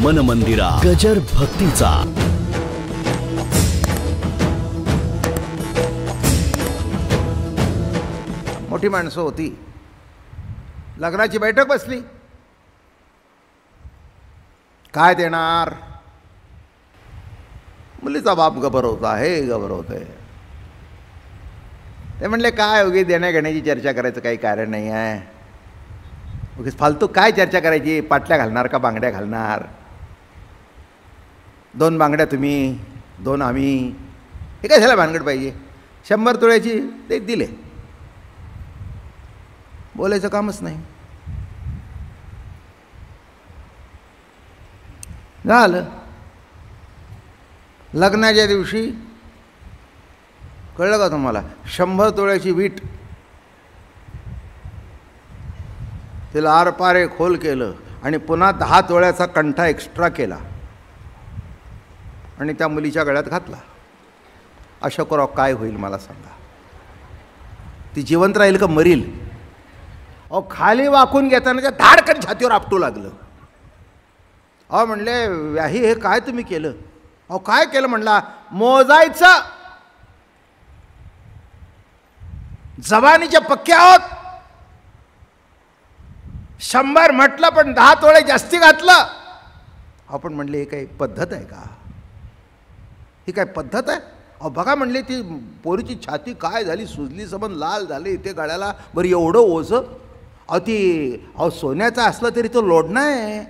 मन मंदिरा गजर भक्तीचा. मोठी माणसं होती, लग्नाची बैठक बसली. काय देणार? मुलीचा बाप घबरवत आहे, घबरवत आहे. ते म्हणले काय उगीच देण्या घेण्याची चर्चा करायचं काही कारण नाही आहे. उगीच फालतू काय चर्चा करायची? पाटल्या घालणार का बांगड्या घालणार? 2 बांगड्या तुम्ही, 2 आम्ही, हे काय झालं भानगड पाहिजे? 100 तोळ्याची ते दिले, बोलायचं कामच नाही. झालं. लग्नाच्या दिवशी कळलं का तुम्हाला? 100 तोळ्याची वीट, तिला आरपारे खोल केलं आणि पुन्हा 10 तोळ्याचा कंठा एक्स्ट्रा केला आणि त्या मुलीच्या गळ्यात घातला. अशोकराव काय होईल मला सांगा? ती जिवंत राहील का मरील? अहो खाली वाकून घेताना त्या धाडकन छातीवर आपटू लागलं. अहो म्हणले व्याही हे काय तुम्ही केलं? अहो काय केलं म्हणला? मोजायचं, जबानीच्या पक्के आहोत. 100 म्हटलं पण 10 तोळे जास्ती घातलं. आपण म्हणले हे काही पद्धत आहे का? ही काय पद्धत आहे? अहो बघा म्हणले ती पोरीची छाती काय झाली, सुजली सबंध लाल झाली इथे गळ्याला. बरं एवढं ओझं? अहो सोन्याचं असलं तरी तो लोढणं आहे.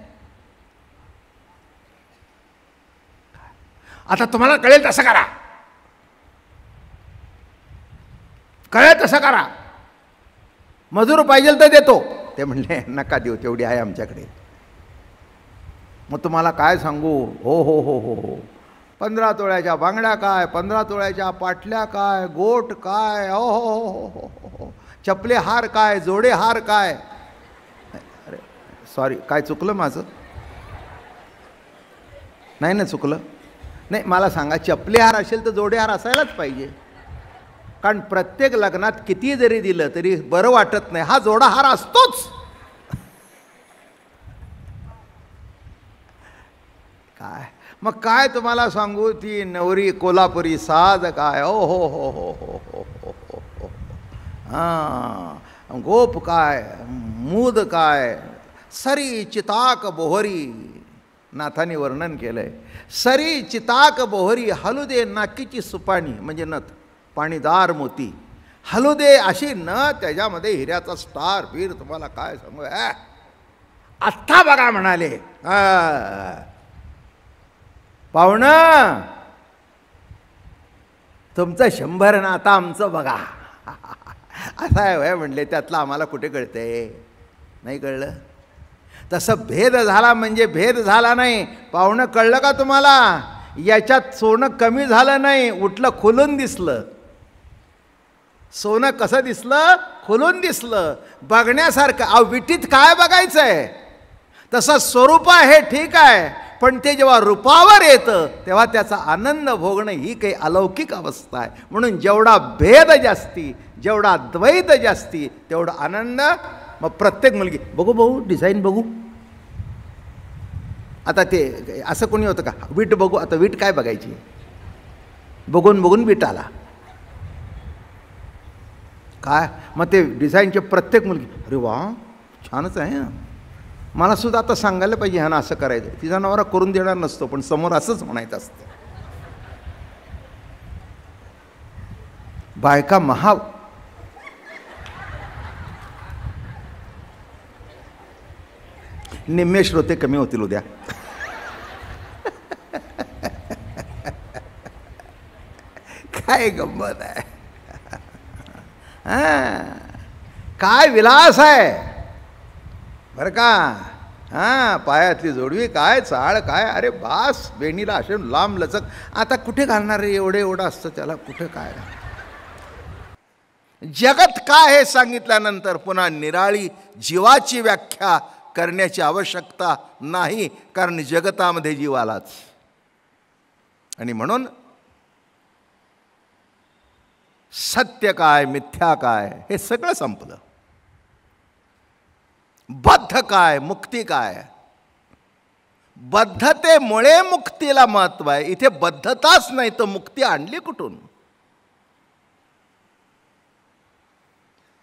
आता तुम्हाला कळेल तसं करा, कळेल तसं करा. मजूर पाहिजे तर देतो. ते म्हणले नका देऊ, तेवढी आहे आमच्याकडे. मग तुम्हाला काय सांगू? हो हो हो हो हो 15 तोळ्याच्या बांगड्या काय, 15 तोळ्याच्या पाटल्या काय, गोट काय, हो हो हो हो हो हो, चपले हार काय, जोडे हार काय. अरे सॉरी, काय चुकलं माझं? नाही ना चुकलं? नाही मला सांगा, चपले हार असेल तर जोडे हार असायलाच पाहिजे. कारण प्रत्येक लग्नात किती जरी दिलं तरी बरं वाटत नाही, हा जोडा हार असतोच. काय मग काय तुम्हाला सांगू, ती नवरी कोल्हापुरी साज काय, ओ हो हो हो हो हो हो हो हो, हां गोप काय, मूद काय, सरी चिताक बोहरी. नाथाने वर्णन केलंय. सरी चिताक बोहरी, हलू दे नाकीची सुपाणी म्हणजे नथ, पाणीदार मोती, हलू दे अशी न, त्याच्यामध्ये हिऱ्याचा स्टार पीर. तुम्हाला काय सांगू, आत्ता बघा म्हणाले पाहुणं, तुमचं 100 ना आता आमचं बघा. असं आहे वय म्हणले. त्यातलं आम्हाला कुठे कळतंय? नाही कळलं. तसं भेद झाला म्हणजे भेद झाला नाही. पाहुणं कळलं का तुम्हाला? याच्यात सोनं कमी झालं नाही, उठलं खुलून दिसलं. सोनं कसं दिसलं? खुलून दिसलं, बघण्यासारखं. अहो विटीत काय बघायचं आहे? तसं स्वरूप आहे ठीक आहे, पण ते जेव्हा रूपावर येतं तेव्हा त्याचा आनंद भोगणं ही काही अलौकिक अवस्था आहे. म्हणून जेवढा भेद जास्ती, जेवढा द्वैत जास्ती, तेवढा आनंद. मग प्रत्येक मुलगी बघू बघू डिझाईन बघू. आता ते असं कोणी होतं का? वीट बघू. आता वीट काय बघायची? बघून बघून वीट आला काय? मग ते डिझाईनचे प्रत्येक मुलगी अरे वा छानच आहे, मला सुद्धा आता सांगायला पाहिजे ह्यानं असं करायचं. तिचा नवरा करून देणार नसतो, पण समोर असंच म्हणायचं असतं. बायका महा निम्मे श्रोते कमी होतील उद्या. काय गंमत आहे, काय विलास आहे बरं का. हां पायातली जोडवी काय, चाळ काय, अरे बास बेणीला असे लांब लचक. आता कुठे घालणार रे? एवढं असतं त्याला, कुठे काय. जगत काय हे सांगितल्यानंतर पुन्हा निराळी जीवाची व्याख्या करण्याची आवश्यकता नाही, कारण जगतामध्ये जीव आलाच. आणि म्हणून सत्य काय, मिथ्या काय हे सगळं संपलं. बद्ध काय, मुक्ती काय. बद्धतेमुळे मुक्तीला महत्व आहे. इथे बद्धताच नाही तर मुक्ती आणली कुठून?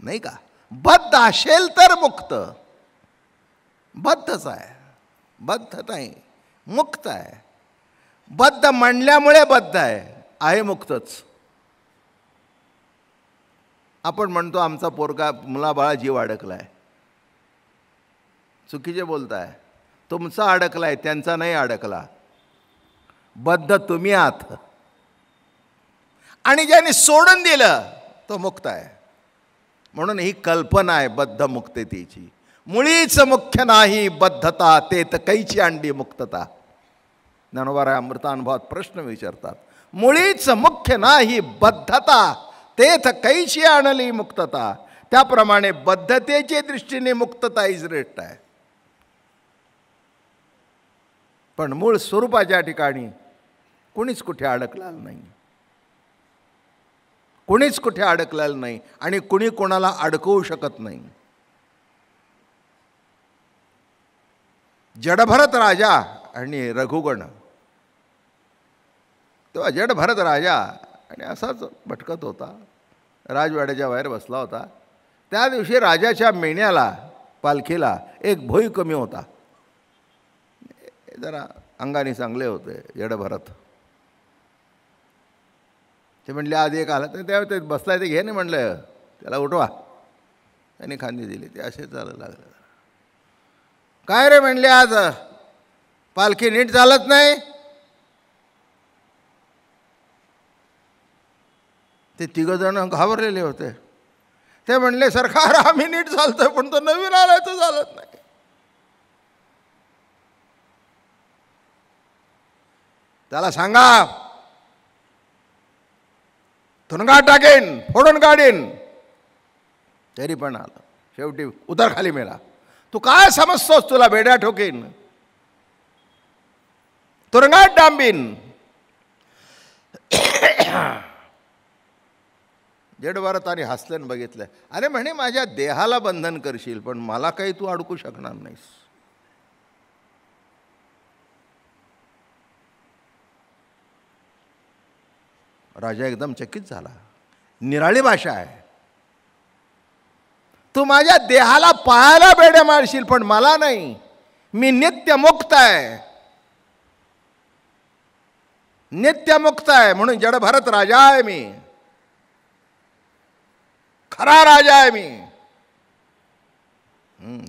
नाही का? बद्ध असेल तर मुक्त. बद्धच आहे, बद्ध नाही, मुक्त आहे. बद्ध म्हणल्यामुळे बद्ध आहे मुक्तच. आपण म्हणतो आमचा पोरगा मुलाबाळा जीव अडकलाय. चुकीचे बोलताय. तुमचा अडकलाय, त्यांचा नाही अडकला. बद्ध तुम्ही आहात. आणि ज्याने सोडून दिलं तो मुक्त आहे. म्हणून ही कल्पना आहे बद्ध मुक्ततेची. मुळीच मुख्य नाही बद्धता, ते तर कैची आणली मुक्तता. ज्ञानोबा अमृतानुभवात प्रश्न विचारतात. मुळीच मुख्य नाही बद्धता, ते तर कैची आणली मुक्तता. त्याप्रमाणे बद्धतेच्या दृष्टीने मुक्तता ही श्रेष्ठ आहे. पण मूळ स्वरूपाच्या ठिकाणी कुणीच कुठे अडकलेलं नाही. कुणीच कुठे अडकलेलं नाही आणि कुणी कोणाला अडकवू शकत नाही. जडभरत राजा आणि रघुगण. तेव्हा जडभरत राजा आणि असाच भटकत होता, राजवाड्याच्या बाहेर बसला होता. त्या दिवशी राजाच्या मेण्याला, पालखीला एक भोई कमी होता. जरा अंगाने चांगले होते जडभरत. ते म्हणले आज एक आला. तर त्या ते बसलाय ते घे नाही म्हणलं, त्याला उठवा. त्यांनी खांदी दिली. ते असे चालू लागलं. काय रे म्हणले, आज पालखी नीट चालत नाही? ते तिघजण घाबरलेले होते. ते म्हणले सरकार आम्ही नीट चालतोय, पण तो नवीन आलाय तो चालत नाही. त्याला सांगा तुरुंगात टाकेन, फोडून काढीन. तरी पण आलं. शेवटी उतर खाली मेला. तू काय समजतोस, तुला बेड्या ठोकीन, तुरुंगात डांबीन. जडभरताने हसल्यानं बघितलं. अरे म्हणे माझ्या देहाला बंधन करशील, पण मला काही तू अडकू शकणार नाहीस. राजा एकदम चकित झाला. निराळी भाषा आहे. तू माझ्या देहाला पायाला बेड्या मारशील, पण मला नाही. मी नित्य मुक्त आहे, नित्य मुक्त आहे. म्हणून जडभरत राजा आहे मी, खरा राजा आहे मी.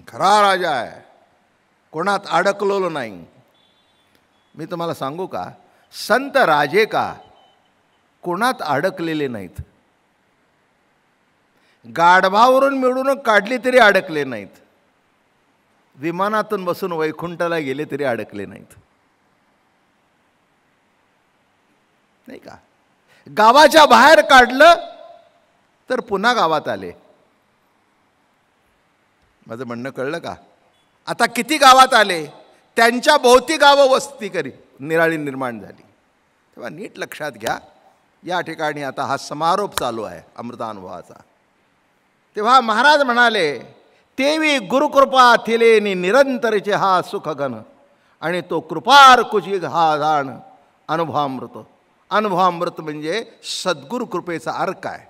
खरा राजा आहे, कोणात अडकलेलो नाही. मी तुम्हाला सांगू का, संत राजे का कोणात अडकलेले नाहीत. गाढवावरून मिळून काढली तरी अडकले नाहीत. विमानातून बसून वैकुंठाला गेले तरी अडकले नाहीत. नाही का? गावाच्या बाहेर काढलं तर पुन्हा गावात आले. माझं म्हणणं कळलं का? आता किती गावात आले, त्यांच्या भोवती गावं वस्ती करी निराळी निर्माण झाली. तेव्हा नीट लक्षात घ्या, या ठिकाणी आता हा समारोप चालू आहे अमृतानुभवाचा. तेव्हा महाराज म्हणाले, तेवी गुरुकृपा थिलेनी निरंतरचे हा सुखगण, आणि तो कृपार कुची हा जाण अनुभवामृत. अनुभवामृत म्हणजे सद्गुरु कृपेचा अर्क आहे.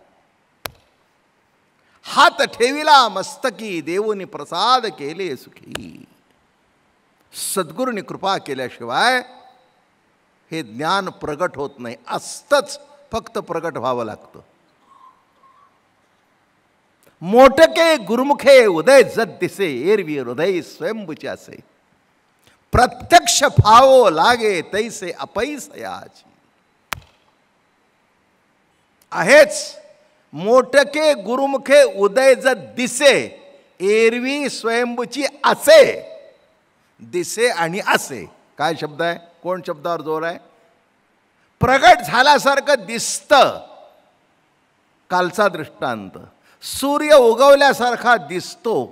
हात ठेविला मस्तकी देवोनी प्रसाद केले सुखी. सद्गुरूंनी कृपा केल्याशिवाय हे ज्ञान प्रगट होत नाही. असतंच, फक्त प्रगट व्हावं लागतं. मोटके गुरुमुखे उदय जत दिसे, एरवी हृदय स्वयंभूचे असे. प्रत्यक्ष फावो लागे तैसे अपैसयाची. आहेच मोटके गुरुमुखे उदय जत दिसे, एरवी स्वयंभूची असे. दिसे आणि असे काय शब्द आहे? कोण शब्दावर जोर आहे? प्रगट झाल्यासारखं दिसतं. कालचा दृष्टांत, सूर्य उगवल्यासारखा दिसतो,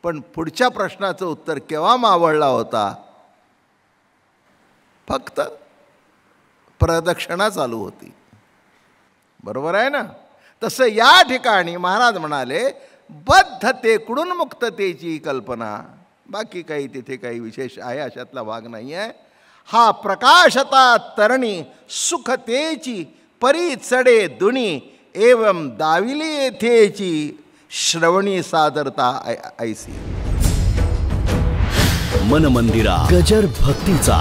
पण पुढच्या प्रश्नाचं उत्तर केव्हा मावळला होता? फक्त प्रदक्षिणा चालू होती. बरोबर आहे ना? तसं या ठिकाणी महाराज म्हणाले, बद्धतेकडून मुक्ततेची कल्पना बाकी काही तिथे काही विशेष आहे अशातला भाग नाही आहे. हा प्रकाशता तरणी सुख तेची परी चढे दुनी एवं दाविली येथेची श्रवणी सादरता ऐसी. मन मंदिरा गजर भक्तीचा.